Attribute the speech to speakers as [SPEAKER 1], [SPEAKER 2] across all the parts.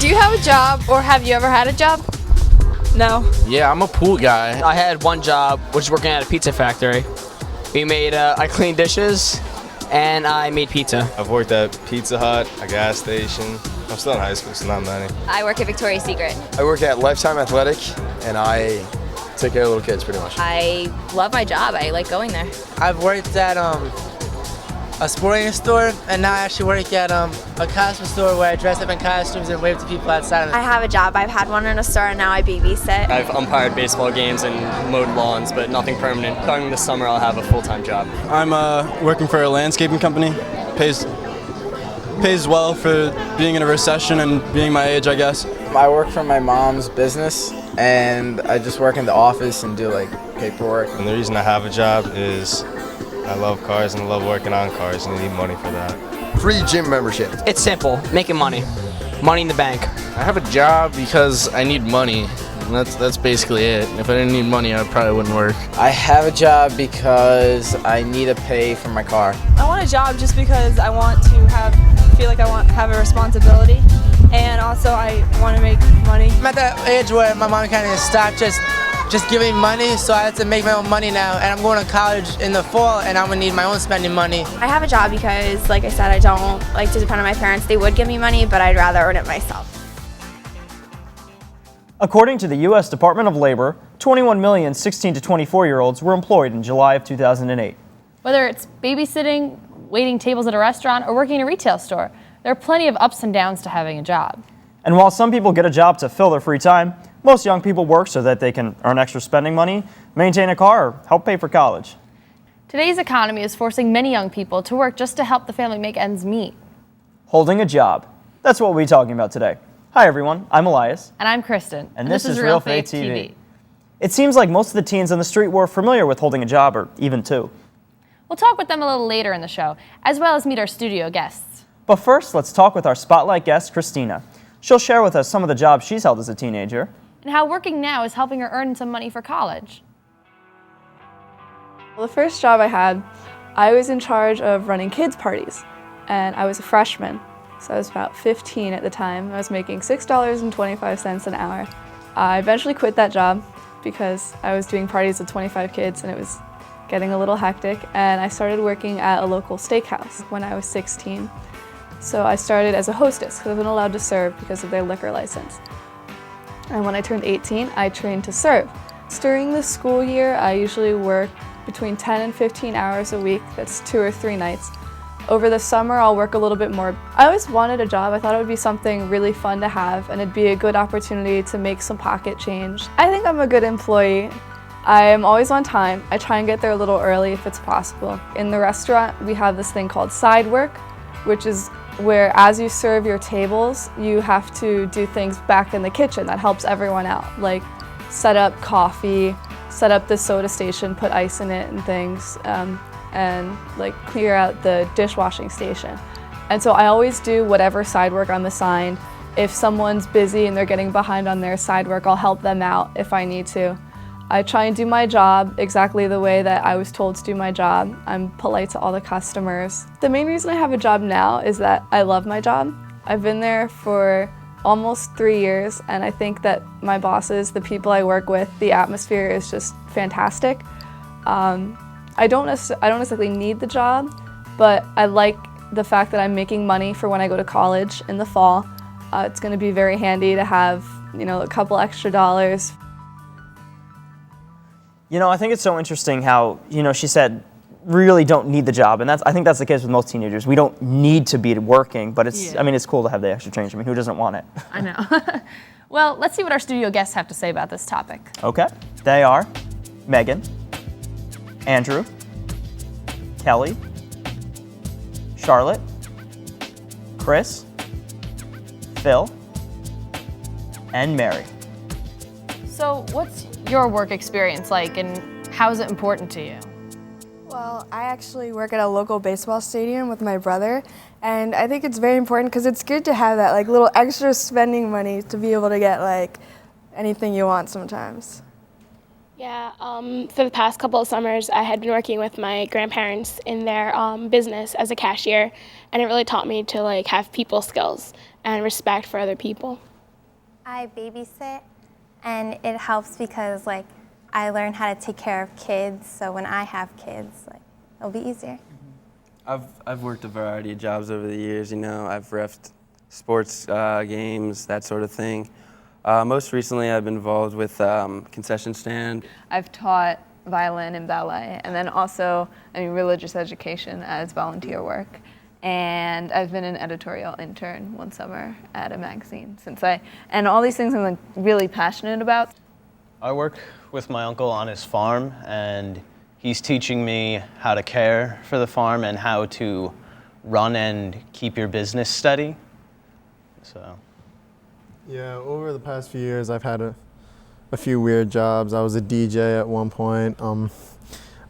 [SPEAKER 1] Do you have a job, or have you ever had a job?
[SPEAKER 2] No.
[SPEAKER 3] Yeah, I'm a pool guy.
[SPEAKER 4] I had one job, which is working at a pizza factory. I cleaned dishes, and I made pizza.
[SPEAKER 5] I've worked at Pizza Hut, a gas station. I'm still in high school, so not many.
[SPEAKER 6] I work at Victoria's Secret.
[SPEAKER 7] I work at Lifetime Athletic, and I take care of little kids pretty much.
[SPEAKER 6] I love my job. I like going there.
[SPEAKER 2] I've worked at a sporting store, and now I actually work at a costume store where I dress up in costumes and wave to people outside.
[SPEAKER 8] I have a job. I've had one in a store, and now I babysit.
[SPEAKER 4] I've umpired baseball games and mowed lawns, but nothing permanent. Starting this summer, I'll have a full-time job.
[SPEAKER 9] I'm working for a landscaping company. Pays well for being in a recession and being my age, I guess.
[SPEAKER 10] I work for my mom's business, and I just work in the office and do like paperwork.
[SPEAKER 5] And the reason I have a job is I love cars and I love working on cars, and you need money for that.
[SPEAKER 10] Free gym membership.
[SPEAKER 4] It's simple, making money. Money in the bank.
[SPEAKER 3] I have a job because I need money. And that's basically it. If I didn't need money, I probably wouldn't work.
[SPEAKER 10] I have a job because I need to pay for my car.
[SPEAKER 2] I want a job just because I want to feel like I have a responsibility, and also I want to make money. I'm at that age where my mom kind of stopped just giving money, so I have to make my own money now, and I'm going to college in the fall, and I'm going to need my own spending money.
[SPEAKER 8] I have a job because, like I said, I don't like to depend on my parents. They would give me money, but I'd rather earn it myself.
[SPEAKER 11] According to the U.S. Department of Labor, 21 million 16 to 24-year-olds were employed in July of 2008.
[SPEAKER 12] Whether it's babysitting, waiting tables at a restaurant, or working in a retail store, there are plenty of ups and downs to having a job.
[SPEAKER 11] And while some people get a job to fill their free time, most young people work so that they can earn extra spending money, maintain a car, or help pay for college.
[SPEAKER 12] Today's economy is forcing many young people to work just to help the family make ends meet.
[SPEAKER 11] Holding a job. That's what we'll be talking about today. Hi everyone, I'm Elias.
[SPEAKER 12] And I'm Kristen.
[SPEAKER 11] And this is Realfaith TV. It seems like most of the teens on the street were familiar with holding a job, or even two.
[SPEAKER 12] We'll talk with them a little later in the show, as well as meet our studio guests.
[SPEAKER 11] But first, let's talk with our spotlight guest, Christina. She'll share with us some of the jobs she's held as a teenager,
[SPEAKER 12] and how working now is helping her earn some money for college.
[SPEAKER 13] Well, the first job I had, I was in charge of running kids' parties, and I was a freshman. So I was about 15 at the time. I was making $6.25 an hour. I eventually quit that job because I was doing parties with 25 kids and it was getting a little hectic, and I started working at a local steakhouse when I was 16. So I started as a hostess because I wasn't allowed to serve because of their liquor license. And when I turned 18, I trained to serve. During the school year, I usually work between 10 and 15 hours a week. That's 2 or 3 nights. Over the summer, I'll work a little bit more. I always wanted a job. I thought it would be something really fun to have, and it'd be a good opportunity to make some pocket change. I think I'm a good employee. I am always on time. I try and get there a little early if it's possible. In the restaurant, we have this thing called side work, which is where as you serve your tables, you have to do things back in the kitchen that helps everyone out, like set up coffee, set up the soda station, put ice in it and things. And like clear out the dishwashing station. And so I always do whatever side work I'm assigned. If someone's busy and they're getting behind on their side work, I'll help them out if I need to. I try and do my job exactly the way that I was told to do my job. I'm polite to all the customers. The main reason I have a job now is that I love my job. I've been there for almost 3 years, and I think that my bosses, the people I work with, the atmosphere is just fantastic. I don't necessarily need the job, but I like the fact that I'm making money for when I go to college in the fall. It's going to be very handy to have, a couple extra dollars.
[SPEAKER 11] I think it's so interesting how, she said, really don't need the job. And I think that's the case with most teenagers. We don't need to be working, but it's cool to have the extra change. Who doesn't want it?
[SPEAKER 12] I know. Well, let's see what our studio guests have to say about this topic.
[SPEAKER 11] Okay. They are Megan, Andrew, Kelly, Charlotte, Chris, Phil, and Mary.
[SPEAKER 12] So what's your work experience like, and how is it important to you?
[SPEAKER 14] Well, I actually work at a local baseball stadium with my brother, and I think it's very important because it's good to have that little extra spending money to be able to get anything you want sometimes.
[SPEAKER 15] Yeah, for the past couple of summers, I had been working with my grandparents in their business as a cashier, and it really taught me to have people skills and respect for other people.
[SPEAKER 16] I babysit, and it helps because like I learn how to take care of kids, so when I have kids, like it'll be easier.
[SPEAKER 17] I've worked a variety of jobs over the years. You know, I've reffed sports games, that sort of thing. Most recently, I've been involved with concession stand.
[SPEAKER 13] I've taught violin and ballet, and then also, religious education as volunteer work. And I've been an editorial intern one summer at a magazine and all these things I'm like really passionate about.
[SPEAKER 18] I work with my uncle on his farm, and he's teaching me how to care for the farm and how to run and keep your business steady. So.
[SPEAKER 19] Yeah, over the past few years, I've had a few weird jobs. I was a DJ at one point.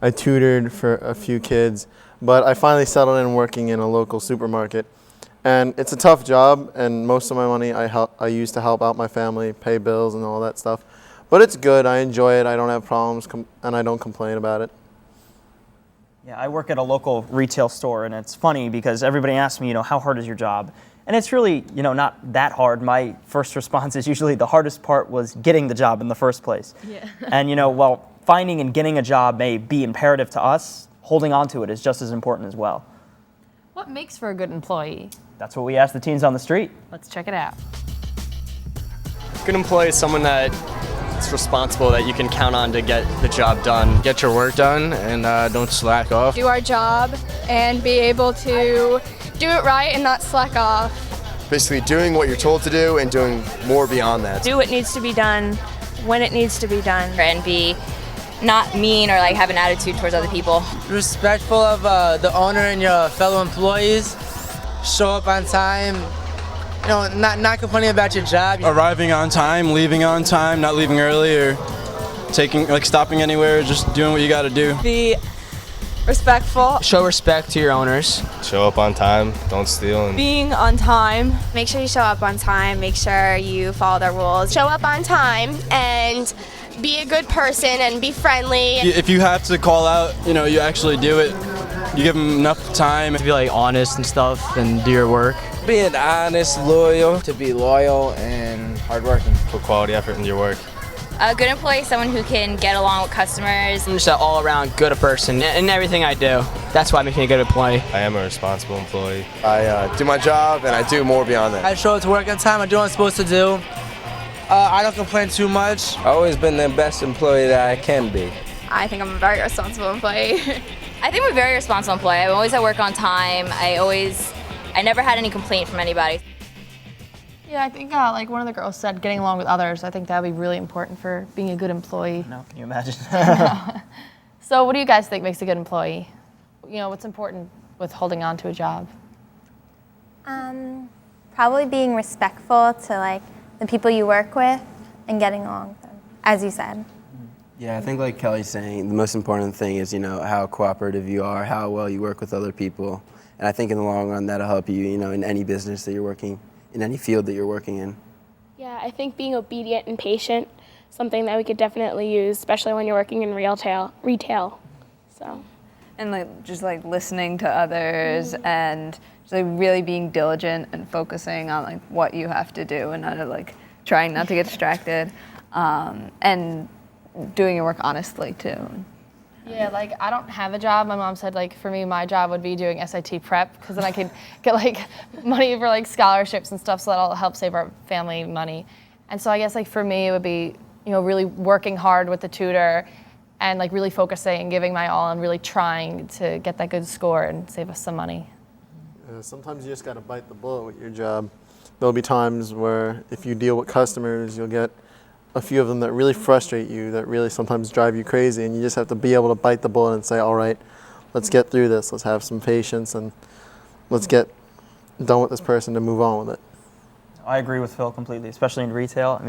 [SPEAKER 19] I tutored for a few kids, but I finally settled in working in a local supermarket. And it's a tough job, and most of my money I use to help out my family, pay bills and all that stuff. But it's good, I enjoy it, I don't have problems, and I don't complain about it.
[SPEAKER 11] Yeah, I work at a local retail store, and it's funny because everybody asks me, how hard is your job? And it's really, not that hard. My first response is usually the hardest part was getting the job in the first place.
[SPEAKER 12] Yeah.
[SPEAKER 11] And while finding and getting a job may be imperative to us, holding on to it is just as important as well.
[SPEAKER 12] What makes for a good employee?
[SPEAKER 11] That's what we ask the teens on the street.
[SPEAKER 12] Let's check it out.
[SPEAKER 20] Good employee is someone that is responsible, that you can count on to get the job done.
[SPEAKER 3] Get your work done and don't slack off.
[SPEAKER 1] Do our job and be able to do it right and not slack off.
[SPEAKER 7] Basically doing what you're told to do and doing more beyond that.
[SPEAKER 8] Do what needs to be done when it needs to be done.
[SPEAKER 6] And be not mean or like have an attitude towards other people.
[SPEAKER 2] Respectful of the owner and your fellow employees. Show up on time. Not complaining about your job.
[SPEAKER 9] Arriving on time, leaving on time, not leaving early or stopping anywhere, just doing what you got to do.
[SPEAKER 2] Be respectful.
[SPEAKER 4] Show respect to your owners.
[SPEAKER 5] Show up on time, don't steal.
[SPEAKER 8] Being on time. Make sure you show up on time. Make sure you follow the rules.
[SPEAKER 15] Show up on time and be a good person and be friendly.
[SPEAKER 9] If you have to call out, you actually do it. You give them enough time.
[SPEAKER 4] To be honest and stuff and do your work.
[SPEAKER 10] Being honest, loyal. To be loyal and hardworking.
[SPEAKER 5] Put quality effort into your work.
[SPEAKER 6] A good employee is someone who can get along with customers.
[SPEAKER 4] I'm just an all-around good person in everything I do. That's why I make me a good employee.
[SPEAKER 5] I am a responsible employee.
[SPEAKER 7] I do my job and I do more beyond that.
[SPEAKER 2] I show up to work on time, I do what I'm supposed to do. I don't complain too much.
[SPEAKER 10] I've always been the best employee that I can be.
[SPEAKER 8] I think I'm a very responsible employee.
[SPEAKER 6] I think I'm a very responsible employee. I'm always at work on time. I never had any complaint from anybody.
[SPEAKER 12] Yeah, I think like one of the girls said, getting along with others. I think that would be really important for being a good employee.
[SPEAKER 11] No, can you imagine?
[SPEAKER 12] So what do you guys think makes a good employee? What's important with holding on to a job?
[SPEAKER 16] Probably being respectful to the people you work with and getting along with them, as you said.
[SPEAKER 17] Yeah, I think like Kelly's saying, the most important thing is, how cooperative you are, how well you work with other people. And I think in the long run, that'll help you, in any business that you're working, in any field that you're working in.
[SPEAKER 15] Yeah, I think being obedient and patient, something that we could definitely use, especially when you're working in retail. So.
[SPEAKER 13] And just listening to others and just really being diligent and focusing on what you have to do and not trying not to get distracted and doing your work honestly too.
[SPEAKER 12] Yeah, I don't have a job. My mom said for me, my job would be doing SAT prep because then I could get money for scholarships and stuff, so that'll help save our family money. And so I guess for me, it would be really working hard with the tutor and really focusing and giving my all and really trying to get that good score and save us some money.
[SPEAKER 19] Sometimes you just got to bite the bullet with your job. There'll be times where if you deal with customers, you'll get a few of them that really frustrate you, that really sometimes drive you crazy, and you just have to be able to bite the bullet and say, all right, let's get through this, let's have some patience, and let's get done with this person to move on with it.
[SPEAKER 11] I agree with Phil completely, especially in retail.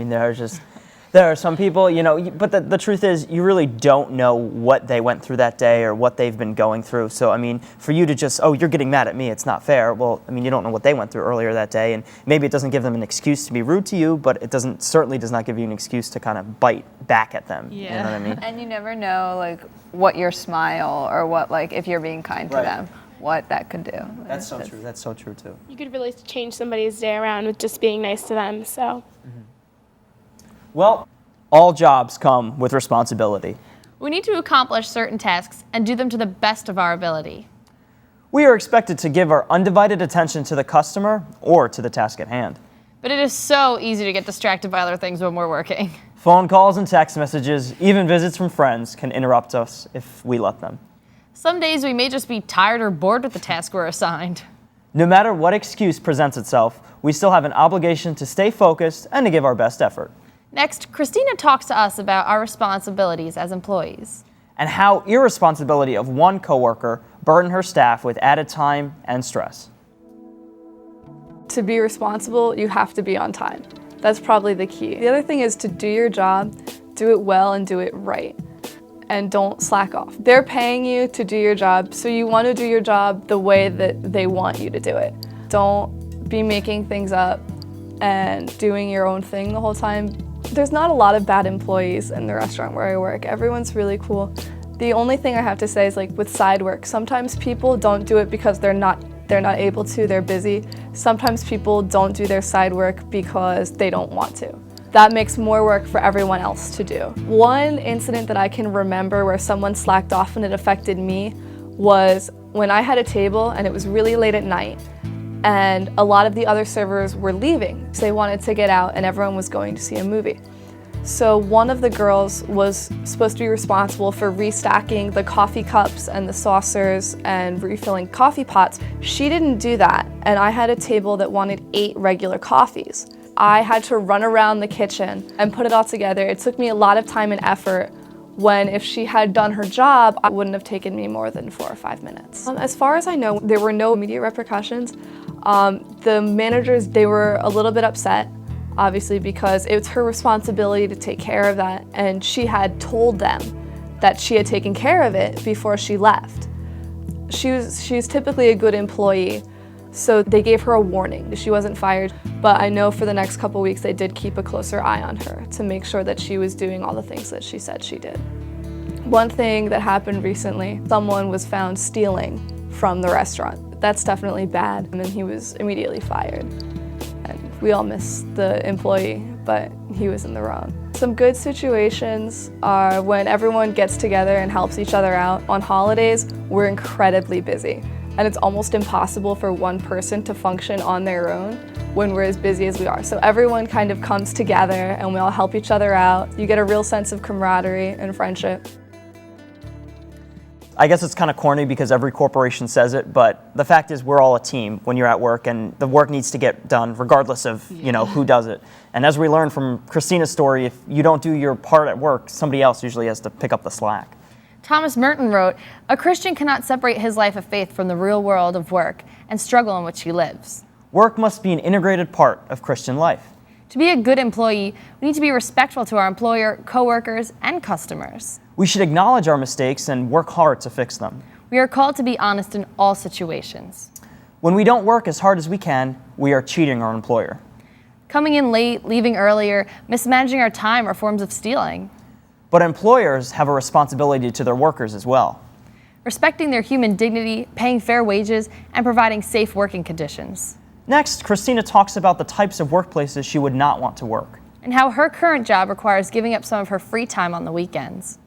[SPEAKER 11] There are some people, but the truth is you really don't know what they went through that day or what they've been going through. So, for you to just, you're getting mad at me, it's not fair. Well, you don't know what they went through earlier that day, and maybe it doesn't give them an excuse to be rude to you, but it certainly does not give you an excuse to kind of bite back at them.
[SPEAKER 13] Yeah.
[SPEAKER 11] You know what I mean?
[SPEAKER 13] And you never know, what your smile or what, if you're being kind to them, what that could do.
[SPEAKER 11] That's so true. That's so true, too.
[SPEAKER 15] You could really change somebody's day around with just being nice to them, so.
[SPEAKER 11] Well, all jobs come with responsibility.
[SPEAKER 12] We need to accomplish certain tasks and do them to the best of our ability.
[SPEAKER 11] We are expected to give our undivided attention to the customer or to the task at hand.
[SPEAKER 12] But it is so easy to get distracted by other things when we're working.
[SPEAKER 11] Phone calls and text messages, even visits from friends, can interrupt us if we let them.
[SPEAKER 12] Some days we may just be tired or bored with the task we're assigned.
[SPEAKER 11] No matter what excuse presents itself, we still have an obligation to stay focused and to give our best effort.
[SPEAKER 12] Next, Christina talks to us about our responsibilities as employees.
[SPEAKER 11] And how irresponsibility of one coworker burdened her staff with added time and stress.
[SPEAKER 13] To be responsible, you have to be on time. That's probably the key. The other thing is to do your job, do it well and do it right. And don't slack off. They're paying you to do your job, so you want to do your job the way that they want you to do it. Don't be making things up and doing your own thing the whole time. There's not a lot of bad employees in the restaurant where I work. Everyone's really cool. The only thing I have to say is, like, with side work, sometimes people don't do it because they're not able to, they're busy. Sometimes people don't do their side work because they don't want to. That makes more work for everyone else to do. One incident that I can remember where someone slacked off and it affected me was when I had a table and it was really late at night and a lot of the other servers were leaving. So they wanted to get out and everyone was going to see a movie. So one of the girls was supposed to be responsible for restacking the coffee cups and the saucers and refilling coffee pots. She didn't do that, and I had a table that wanted 8 regular coffees. I had to run around the kitchen and put it all together. It took me a lot of time and effort when if she had done her job, it wouldn't have taken me more than 4 or 5 minutes. As far as I know, there were no immediate repercussions. The managers, they were a little bit upset, obviously, because it's her responsibility to take care of that, and she had told them that she had taken care of it before she left. She's typically a good employee, so they gave her a warning. She wasn't fired, but I know for the next couple weeks they did keep a closer eye on her to make sure that she was doing all the things that she said she did. One thing that happened recently, someone was found stealing from the restaurant. That's definitely bad, and then he was immediately fired. And we all miss the employee, but he was in the wrong. Some good situations are when everyone gets together and helps each other out. On holidays, we're incredibly busy, and it's almost impossible for one person to function on their own when we're as busy as we are. So everyone kind of comes together and we all help each other out. You get a real sense of camaraderie and friendship.
[SPEAKER 11] I guess it's kind of corny because every corporation says it, but the fact is we're all a team when you're at work, and the work needs to get done regardless of who does it. And as we learned from Christina's story, if you don't do your part at work, somebody else usually has to pick up the slack.
[SPEAKER 12] Thomas Merton wrote, "A Christian cannot separate his life of faith from the real world of work and struggle in which he lives."
[SPEAKER 11] Work must be an integrated part of Christian life.
[SPEAKER 12] To be a good employee, we need to be respectful to our employer, coworkers, and customers.
[SPEAKER 11] We should acknowledge our mistakes and work hard to fix them.
[SPEAKER 12] We are called to be honest in all situations.
[SPEAKER 11] When we don't work as hard as we can, we are cheating our employer.
[SPEAKER 12] Coming in late, leaving earlier, mismanaging our time are forms of stealing.
[SPEAKER 11] But employers have a responsibility to their workers as well.
[SPEAKER 12] Respecting their human dignity, paying fair wages, and providing safe working conditions.
[SPEAKER 11] Next, Christina talks about the types of workplaces she would not want to work.
[SPEAKER 12] And how her current job requires giving up some of her free time on the weekends.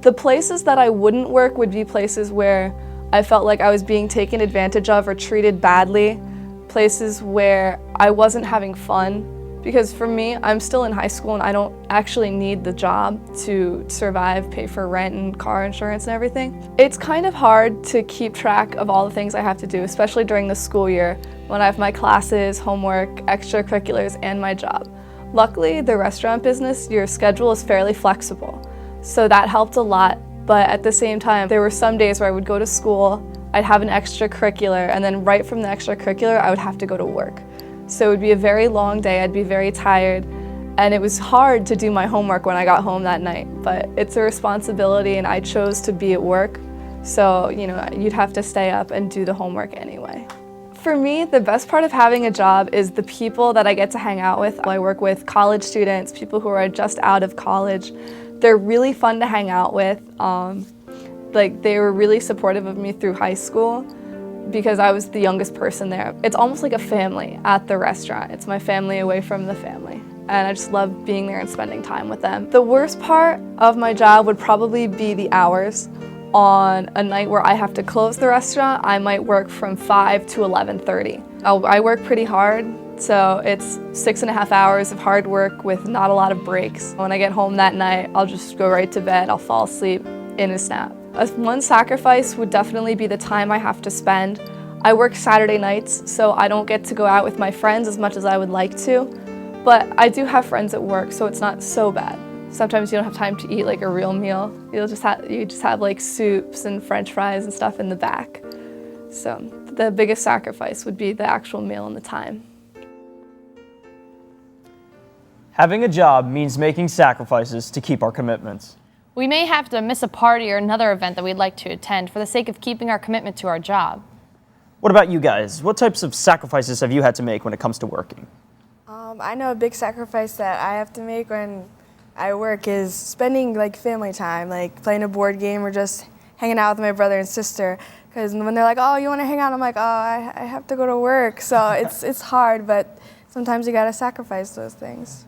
[SPEAKER 13] The places that I wouldn't work would be places where I felt like I was being taken advantage of or treated badly. Places where I wasn't having fun. Because for me, I'm still in high school and I don't actually need the job to survive, pay for rent and car insurance and everything. It's kind of hard to keep track of all the things I have to do, especially during the school year when I have my classes, homework, extracurriculars, and my job. Luckily, the restaurant business, your schedule is fairly flexible, so that helped a lot. But at the same time, there were some days where I would go to school, I'd have an extracurricular, and then right from the extracurricular, I would have to go to work. So it would be a very long day, I'd be very tired, and it was hard to do my homework when I got home that night. But it's a responsibility, and I chose to be at work, so you'd have to stay up and do the homework anyway. For me, the best part of having a job is the people that I get to hang out with. I work with college students, people who are just out of college. They're really fun to hang out with. They were really supportive of me through high school. because I was the youngest person there. It's almost like a family at the restaurant. It's my family away from the family. And I just love being there and spending time with them. The worst part of my job would probably be the hours. On a night where I have to close the restaurant, I might work from 5 to 11:30. I work pretty hard, so it's 6.5 hours of hard work with not a lot of breaks. When I get home that night, I'll just go right to bed. I'll fall asleep in a snap. One sacrifice would definitely be the time I have to spend. I work Saturday nights, so I don't get to go out with my friends as much as I would like to, but I do have friends at work, so it's not so bad. Sometimes you don't have time to eat like a real meal. You just have like soups and French fries and stuff in the back. So the biggest sacrifice would be the actual meal and the time.
[SPEAKER 11] Having a job means making sacrifices to keep our commitments.
[SPEAKER 12] We may have to miss a party or another event that we'd like to attend for the sake of keeping our commitment to our job.
[SPEAKER 11] What about you guys? What types of sacrifices have you had to make when it comes to working?
[SPEAKER 14] I know a big sacrifice that I have to make when I work is spending like family time, like playing a board game or just hanging out with my brother and sister. Because when they're like, oh, you want to hang out? I'm like, oh, I have to go to work. So it's hard, but sometimes you got to sacrifice those things.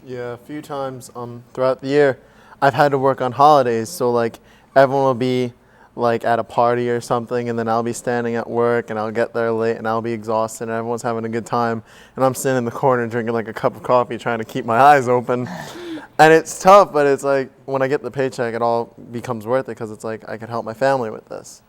[SPEAKER 19] Yeah, a few times throughout the year, I've had to work on holidays. So like everyone will be like at a party or something, and then I'll be standing at work and I'll get there late and I'll be exhausted and everyone's having a good time. And I'm sitting in the corner drinking like a cup of coffee trying to keep my eyes open. And it's tough, but it's like when I get the paycheck, it all becomes worth it because it's like I could help my family with this.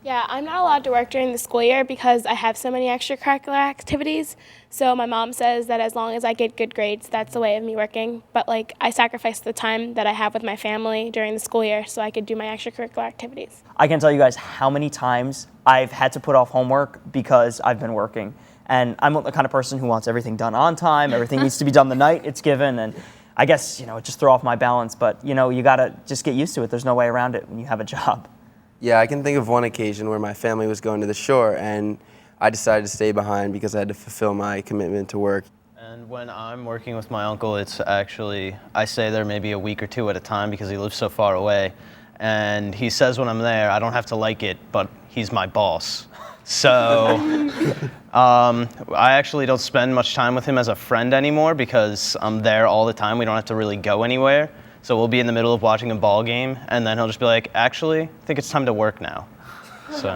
[SPEAKER 15] Yeah, I'm not allowed to work during the school year because I have so many extracurricular activities. So my mom says that as long as I get good grades, that's the way of me working. But like I sacrifice the time that I have with my family during the school year so I could do my extracurricular activities.
[SPEAKER 11] I can't tell you guys how many times I've had to put off homework because I've been working. And I'm the kind of person who wants everything done on time. Everything needs to be done the night it's given. And I guess, it just throw off my balance. But, you got to just get used to it. There's no way around it when you have a job.
[SPEAKER 17] Yeah, I can think of one occasion where my family was going to the shore and I decided to stay behind because I had to fulfill my commitment to work.
[SPEAKER 18] And when I'm working with my uncle, it's actually, I stay there maybe a week or two at a time because he lives so far away. And he says when I'm there, I don't have to like it, but he's my boss. So I actually don't spend much time with him as a friend anymore because I'm there all the time. We don't have to really go anywhere. So we'll be in the middle of watching a ball game, and then he'll just be like, actually, I think it's time to work now. So.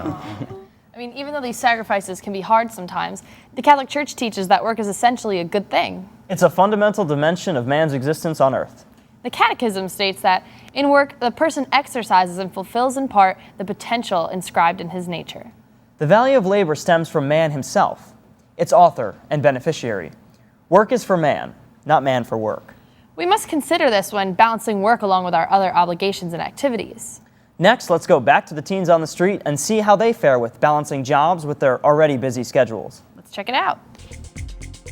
[SPEAKER 12] I mean, even though these sacrifices can be hard sometimes, the Catholic Church teaches that work is essentially a good thing.
[SPEAKER 11] It's a fundamental dimension of man's existence on earth.
[SPEAKER 12] The Catechism states that in work, the person exercises and fulfills in part the potential inscribed in his nature.
[SPEAKER 11] The value of labor stems from man himself, its author and beneficiary. Work is for man, not man for work.
[SPEAKER 12] We must consider this when balancing work along with our other obligations and activities.
[SPEAKER 11] Next, let's go back to the teens on the street and see how they fare with balancing jobs with their already busy schedules.
[SPEAKER 12] Let's check it out.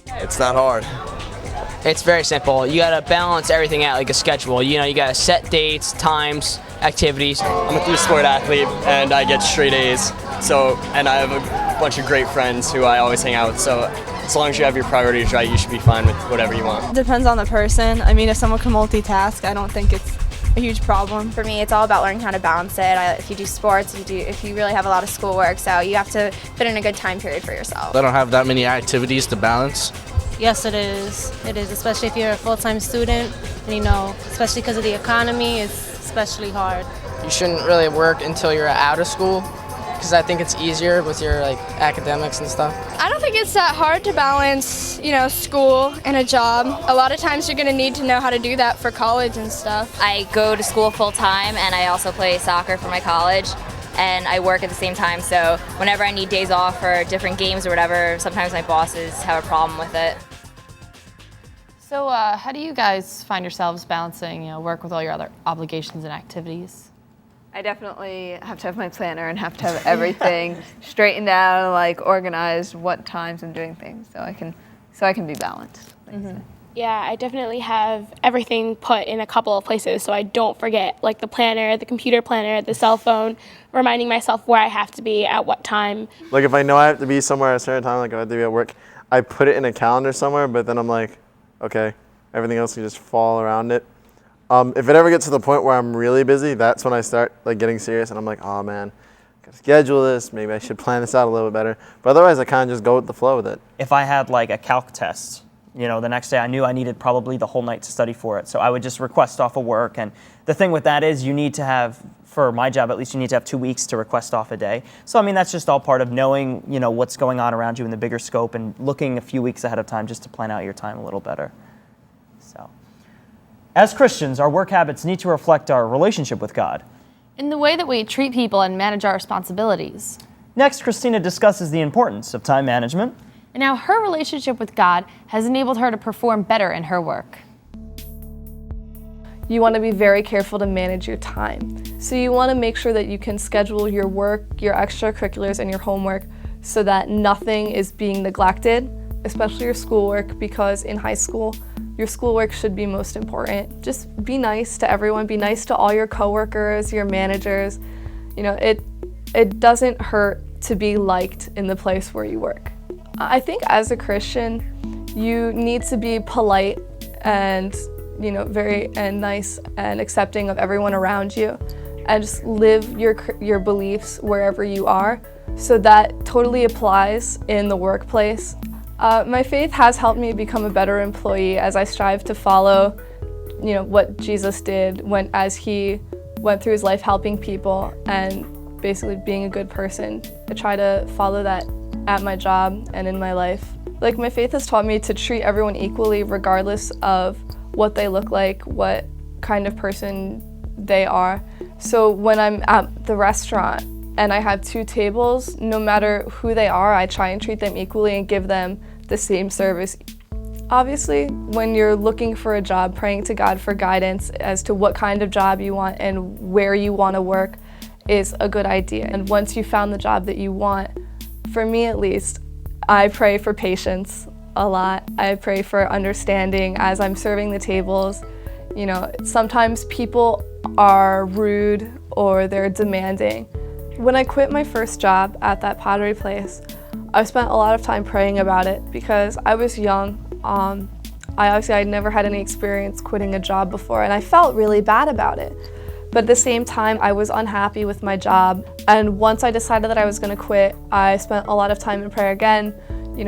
[SPEAKER 7] It's not hard.
[SPEAKER 4] It's very simple. You gotta balance everything out like a schedule. You gotta set dates, times, activities.
[SPEAKER 20] I'm a three-sport athlete and I get straight A's. And I have a bunch of great friends who I always hang out with. So as long as you have your priorities right, you should be fine with whatever you want.
[SPEAKER 2] Depends on the person. I mean, if someone can multitask, I don't think it's a huge problem.
[SPEAKER 8] For me, it's all about learning how to balance it. If you do sports, if you really have a lot of schoolwork, so you have to put in a good time period for yourself.
[SPEAKER 3] I don't have that many activities to balance.
[SPEAKER 21] Yes, it is. It is, especially if you're a full-time student. And, especially because of the economy, it's especially hard.
[SPEAKER 22] You shouldn't really work until you're out of school, because I think it's easier with your academics and stuff.
[SPEAKER 1] I don't think it's that hard to balance, school and a job. A lot of times you're going to need to know how to do that for college and stuff.
[SPEAKER 6] I go to school full-time and I also play soccer for my college. And I work at the same time, so whenever I need days off for different games or whatever, sometimes my bosses have a problem with it.
[SPEAKER 12] So how do you guys find yourselves balancing work with all your other obligations and activities?
[SPEAKER 2] I definitely have to have my planner and have to have everything straightened out, organized, what times I'm doing things, so I can be balanced.
[SPEAKER 15] Yeah, I definitely have everything put in a couple of places so I don't forget, like the planner, the computer planner, the cell phone, reminding myself where I have to be at what time.
[SPEAKER 19] Like if I know I have to be somewhere at a certain time, like if I have to be at work, I put it in a calendar somewhere, but then I'm like, okay, everything else can just fall around it. If it ever gets to the point where I'm really busy, that's when I start getting serious and I'm like, oh man, gotta schedule this, maybe I should plan this out a little bit better. But otherwise, I kind of just go with the flow with it.
[SPEAKER 11] If I had like a calc test, the next day I knew I needed probably the whole night to study for it. So I would just request off of work. And the thing with that is you need to have, for my job at least, you need to have 2 weeks to request off a day. So, I mean, that's just all part of knowing, what's going on around you in the bigger scope and looking a few weeks ahead of time just to plan out your time a little better. So, as Christians, our work habits need to reflect our relationship with God.
[SPEAKER 12] In the way that we treat people and manage our responsibilities.
[SPEAKER 11] Next, Christina discusses the importance of time management
[SPEAKER 12] and how her relationship with God has enabled her to perform better in her work.
[SPEAKER 13] You want to be very careful to manage your time. So you want to make sure that you can schedule your work, your extracurriculars, and your homework so that nothing is being neglected, especially your schoolwork, because in high school, your schoolwork should be most important. Just be nice to everyone, be nice to all your coworkers, your managers. It doesn't hurt to be liked in the place where you work. I think as a Christian, you need to be polite and very nice and accepting of everyone around you, and just live your beliefs wherever you are. So that totally applies in the workplace. My faith has helped me become a better employee as I strive to follow, what Jesus did as he went through his life helping people and basically being a good person. I try to follow that at my job and in my life. My faith has taught me to treat everyone equally regardless of what they look like, what kind of person they are. So when I'm at the restaurant and I have 2 tables, no matter who they are, I try and treat them equally and give them the same service. Obviously, when you're looking for a job, praying to God for guidance as to what kind of job you want and where you want to work is a good idea. And once you found the job that you want, for me at least, I pray for patience a lot. I pray for understanding as I'm serving the tables. Sometimes people are rude or they're demanding. When I quit my first job at that pottery place, I spent a lot of time praying about it because I was young. I'd never had any experience quitting a job before, and I felt really bad about it. But at the same time, I was unhappy with my job. And once I decided that I was going to quit, I spent a lot of time in prayer again.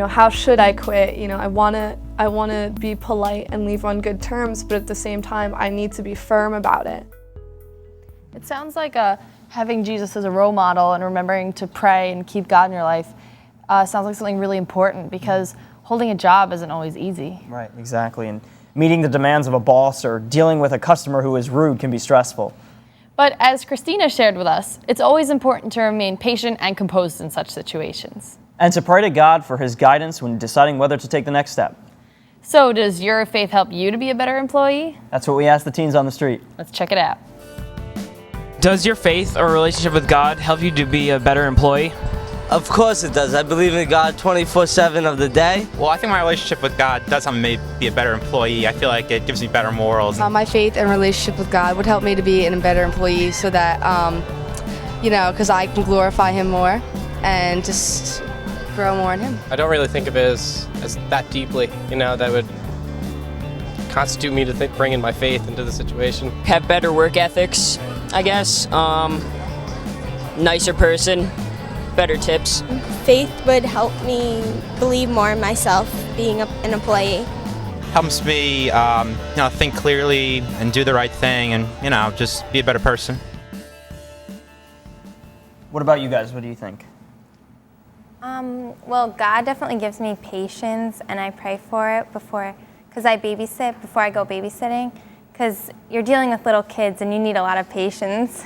[SPEAKER 13] How should I quit? I want to be polite and leave on good terms, but at the same time, I need to be firm about it.
[SPEAKER 12] It sounds like having Jesus as a role model and remembering to pray and keep God in your life sounds like something really important, because holding a job isn't always easy.
[SPEAKER 11] Right, exactly. And meeting the demands of a boss or dealing with a customer who is rude can be stressful.
[SPEAKER 12] But as Christina shared with us, it's always important to remain patient and composed in such situations.
[SPEAKER 11] And to pray to God for his guidance when deciding whether to take the next step.
[SPEAKER 12] So does your faith help you to be a better employee?
[SPEAKER 11] That's what we asked the teens on the street.
[SPEAKER 12] Let's check it out.
[SPEAKER 5] Does your faith or relationship with God help you to be a better employee?
[SPEAKER 9] Of course it does. I believe in God 24/7 of the day.
[SPEAKER 23] Well, I think my relationship with God does help me be a better employee. I feel like it gives me better morals.
[SPEAKER 2] My faith and relationship with God would help me to be a better employee so that, because I can glorify him more and just grow more in him.
[SPEAKER 24] I don't really think of it as that deeply, that would constitute me to bring in my faith into the situation.
[SPEAKER 4] Have better work ethics, I guess. Nicer person. Better tips.
[SPEAKER 25] Faith would help me believe more in myself, being an employee.
[SPEAKER 23] Helps me, think clearly and do the right thing and, just be a better person.
[SPEAKER 11] What about you guys? What do you think?
[SPEAKER 16] Well, God definitely gives me patience, and I pray for it because I babysit before I go babysitting, because you're dealing with little kids and you need a lot of patience.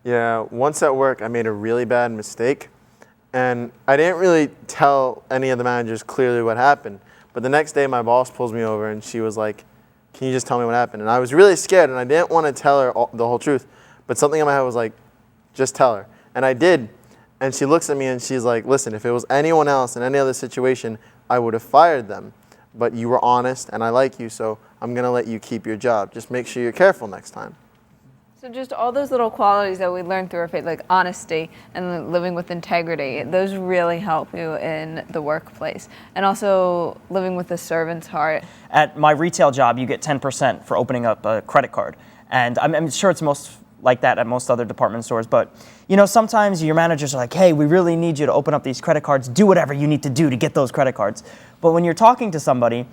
[SPEAKER 19] Yeah, once at work, I made a really bad mistake, and I didn't really tell any of the managers clearly what happened. But the next day, my boss pulls me over, and she was like, "Can you just tell me what happened?" And I was really scared, and I didn't want to tell her the whole truth. But something in my head was like, "Just tell her." And I did. And she looks at me, and she's like, "Listen, if it was anyone else in any other situation, I would have fired them. But you were honest, and I like you, so I'm going to let you keep your job. Just make sure you're careful next time."
[SPEAKER 26] So just all those little qualities that we learn through our faith, like honesty and living with integrity, those really help you in the workplace. And also living with a servant's heart.
[SPEAKER 11] At my retail job, you get 10% for opening up a credit card. And I'm sure it's most like that at most other department stores. But, you know, sometimes your managers are like, hey, we really need you to open up these credit cards. Do whatever you need to do to get those credit cards. But when you're talking to somebody,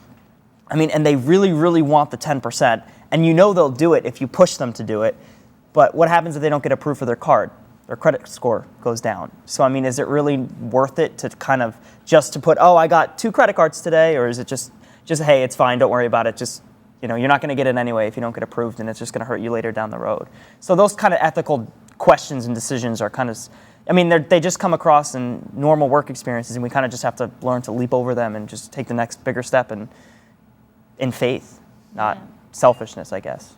[SPEAKER 11] I mean, and they really, really want the 10%, and you know they'll do it if you push them to do it. But what happens if they don't get approved for their card? Their credit score goes down. So, I mean, is it really worth it to kind of just to put, oh, I got 2 credit cards today? Or is it just hey, it's fine, don't worry about it. Just, you know, you're not going to get it anyway if you don't get approved, and it's just going to hurt you later down the road. So those kind of ethical questions and decisions are kind of, I mean, they just come across in normal work experiences, and we kind of just have to learn to leap over them and just take the next bigger step and in faith, not selfishness, I guess.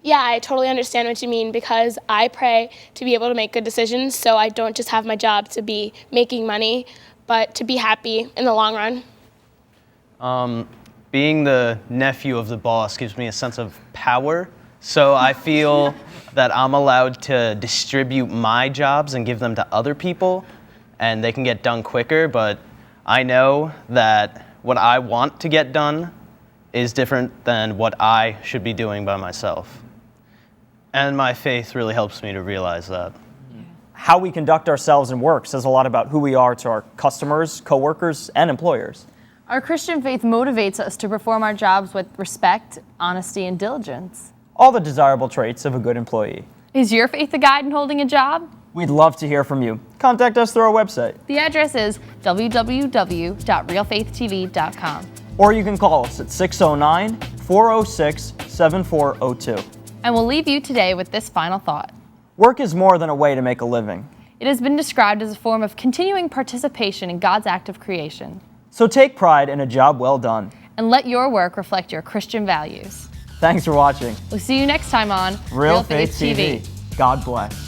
[SPEAKER 15] Yeah, I totally understand what you mean, because I pray to be able to make good decisions so I don't just have my job to be making money, but to be happy in the long run.
[SPEAKER 7] Being the nephew of the boss gives me a sense of power, so I feel that I'm allowed to distribute my jobs and give them to other people, and they can get done quicker, but I know that what I want to get done is different than what I should be doing by myself. And my faith really helps me to realize that.
[SPEAKER 11] How we conduct ourselves in work says a lot about who we are to our customers, coworkers, and employers.
[SPEAKER 12] Our Christian faith motivates us to perform our jobs with respect, honesty, and diligence.
[SPEAKER 11] All the desirable traits of a good employee.
[SPEAKER 12] Is your faith a guide in holding a job?
[SPEAKER 11] We'd love to hear from you. Contact us through our website.
[SPEAKER 12] The address is www.realfaithtv.com.
[SPEAKER 11] Or you can call us at 609-406-7402.
[SPEAKER 12] And we'll leave you today with this final thought.
[SPEAKER 11] Work is more than a way to make a living.
[SPEAKER 12] It has been described as a form of continuing participation in God's act of creation.
[SPEAKER 11] So take pride in a job well done.
[SPEAKER 12] And let your work reflect your Christian values.
[SPEAKER 11] Thanks for watching.
[SPEAKER 12] We'll see you next time on
[SPEAKER 11] Real Faith TV. God bless.